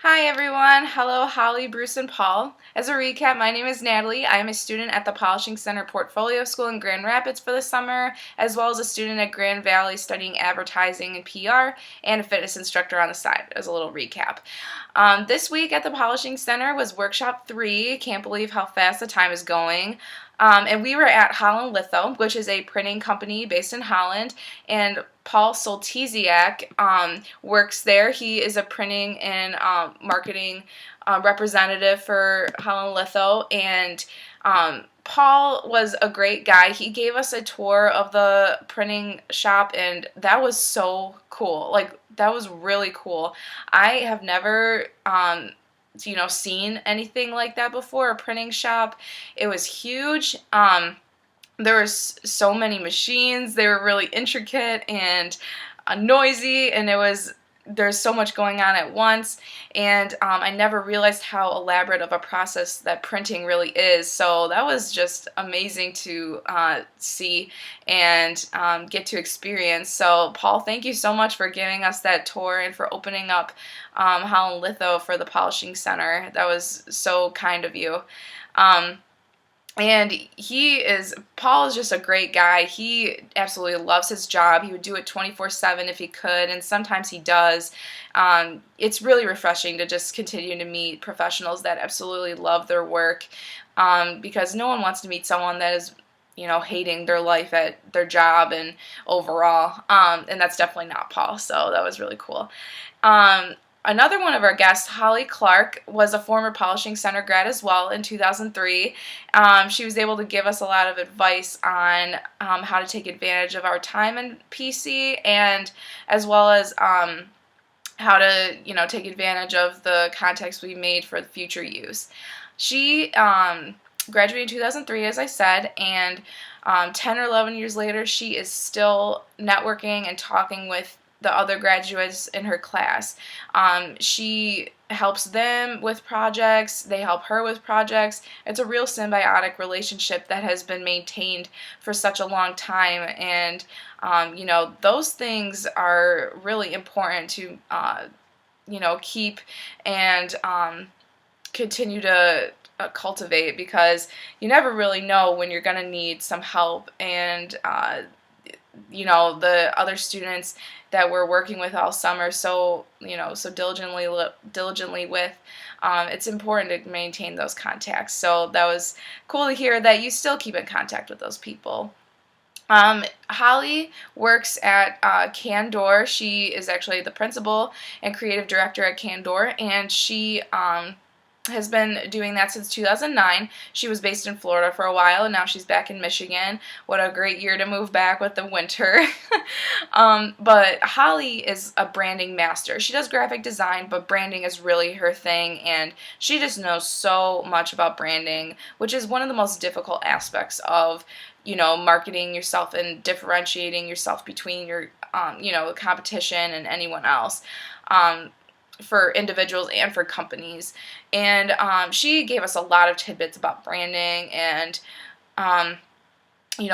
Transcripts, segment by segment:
Hi everyone. Hello, Holly, Bruce, and Paul. As a recap, my name is Natalie. I am a student at the Polishing Center Portfolio School in Grand Rapids for the summer, as well as a student at Grand Valley studying advertising and PR, and a fitness instructor on the side, as a little recap. This week at the Polishing Center was Workshop 3. Can't believe how fast the time is going. And we were at Holland Litho, which is a printing company based in Holland, and Paul Soltysiak works there. He is a printing and marketing representative for Holland Litho, and Paul was a great guy. He gave us a tour of the printing shop, and that was so cool. That was really cool. I have never seen anything like that before, a printing shop. It was huge. There were so many machines. They were really intricate and noisy, and there's so much going on at once, and I never realized how elaborate of a process that printing really is. So that was just amazing to see and get to experience. So Paul, thank you so much for giving us that tour and for opening up Holland Litho for the Polishing Center. That was so kind of you. And Paul is just a great guy. He absolutely loves his job. He would do it 24/7 if he could, and sometimes he does. It's really refreshing to just continue to meet professionals that absolutely love their work, because no one wants to meet someone that is, hating their life at their job and overall. And that's definitely not Paul, so that was really cool. Another one of our guests, Holly Clark, was a former Polishing Center grad as well in 2003. She was able to give us a lot of advice on how to take advantage of our time in PC, and as well as how to take advantage of the contacts we made for the future use. She graduated in 2003, as I said, and 10 or 11 years later, she is still networking and talking with the other graduates in her class. She helps them with projects, they help her with projects. It's a real symbiotic relationship that has been maintained for such a long time, and those things are really important to keep and continue to cultivate, because you never really know when you're going to need some help. And the other students that we're working with all summer so diligently with, it's important to maintain those contacts. So that was cool to hear that you still keep in contact with those people. Holly works at Candor. She is actually the principal and creative director at Candor, and she has been doing that since 2009. She was based in Florida for a while, and now she's back in Michigan. What a great year to move back with the winter. But Holly is a branding master. She does graphic design, but branding is really her thing, and she just knows so much about branding, which is one of the most difficult aspects of marketing yourself and differentiating yourself between your competition and anyone else, for individuals and for companies. And she gave us a lot of tidbits about branding and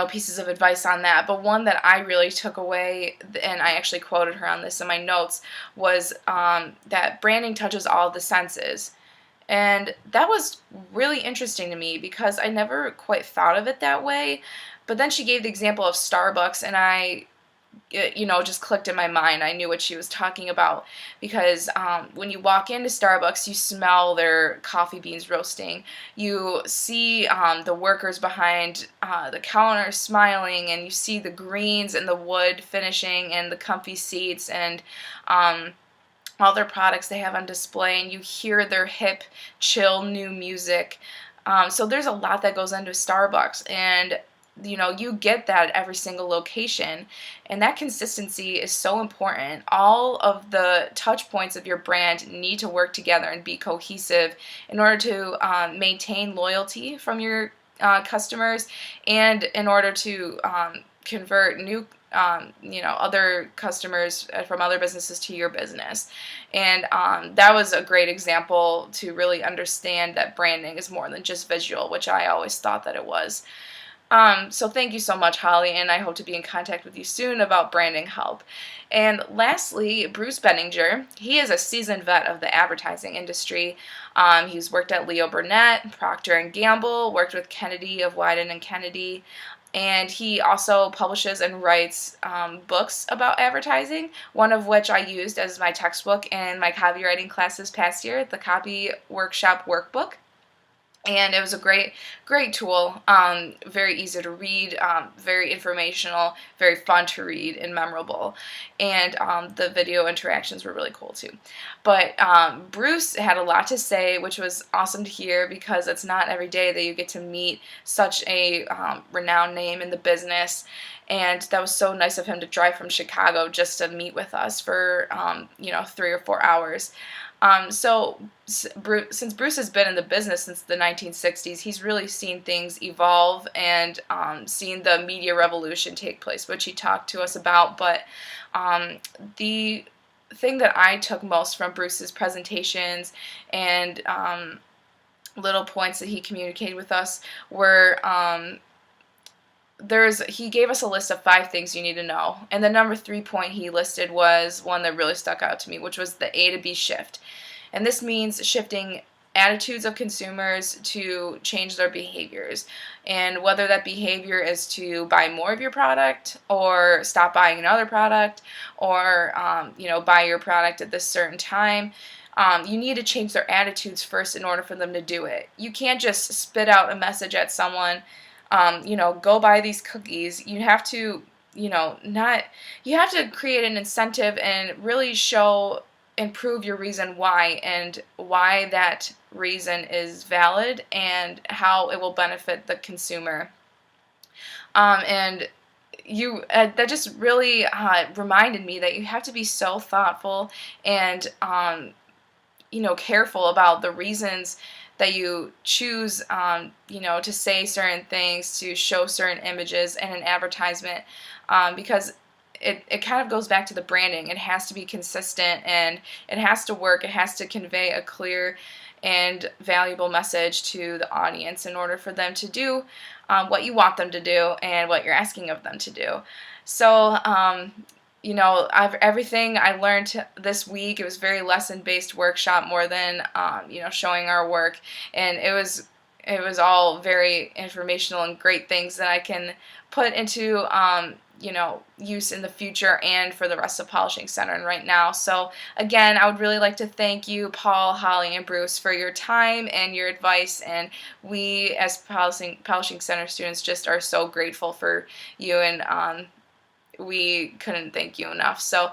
pieces of advice on that. But one that I really took away, and I actually quoted her on this in my notes, was that branding touches all of the senses. And that was really interesting to me, because I never quite thought of it that way. But then she gave the example of Starbucks, and it just clicked in my mind. I knew what she was talking about, because when you walk into Starbucks, you smell their coffee beans roasting. You see the workers behind the counter smiling, and you see the greens and the wood finishing and the comfy seats and all their products they have on display, and you hear their hip, chill, new music. So there's a lot that goes into Starbucks, and you get that at every single location, and that consistency is so important. All of the touch points of your brand need to work together and be cohesive in order to maintain loyalty from your customers, and in order to convert new other customers from other businesses to your business. And that was a great example to really understand that branding is more than just visual, which I always thought that it was. So thank you so much, Holly, and I hope to be in contact with you soon about branding help. And lastly, Bruce Benninger. He is a seasoned vet of the advertising industry. He's worked at Leo Burnett, Procter and Gamble, worked with Kennedy of Wieden and Kennedy, and he also publishes and writes books about advertising, one of which I used as my textbook in my copywriting class this past year, the Copy Workshop Workbook. And it was a great tool, very easy to read, very informational, very fun to read, and memorable. And the video interactions were really cool too. But Bruce had a lot to say, which was awesome to hear, because it's not every day that you get to meet such a renowned name in the business. And that was so nice of him to drive from Chicago just to meet with us for 3 or 4 hours. Since Bruce has been in the business since the 1960s, he's really seen things evolve and seen the media revolution take place, which he talked to us about. But the thing that I took most from Bruce's presentations and little points that he communicated with us were he gave us a list of 5 things you need to know, and the number 3 point he listed was one that really stuck out to me, which was the A to B shift. And this means shifting attitudes of consumers to change their behaviors, and whether that behavior is to buy more of your product or stop buying another product, or buy your product at this certain time. You need to change their attitudes first in order for them to do it. You can't just spit out a message at someone, go buy these cookies. You have to, you have to create an incentive and really and prove your reason why, and why that reason is valid and how it will benefit the consumer. And that just really reminded me that you have to be so thoughtful and careful about the reasons that you choose, to say certain things, to show certain images in an advertisement, because it kind of goes back to the branding. It has to be consistent, and it has to work. It has to convey a clear and valuable message to the audience in order for them to do what you want them to do and what you're asking of them to do. So, everything I learned this week, it was very lesson-based workshop more than, showing our work. And it was all very informational and great things that I can put into, use in the future and for the rest of Polishing Center and right now. So again, I would really like to thank you, Paul, Holly, and Bruce, for your time and your advice. And we, as Polishing Center students, just are so grateful for you, and we couldn't thank you enough. So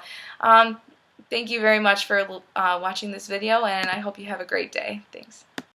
thank you very much for watching this video, and I hope you have a great day. Thanks.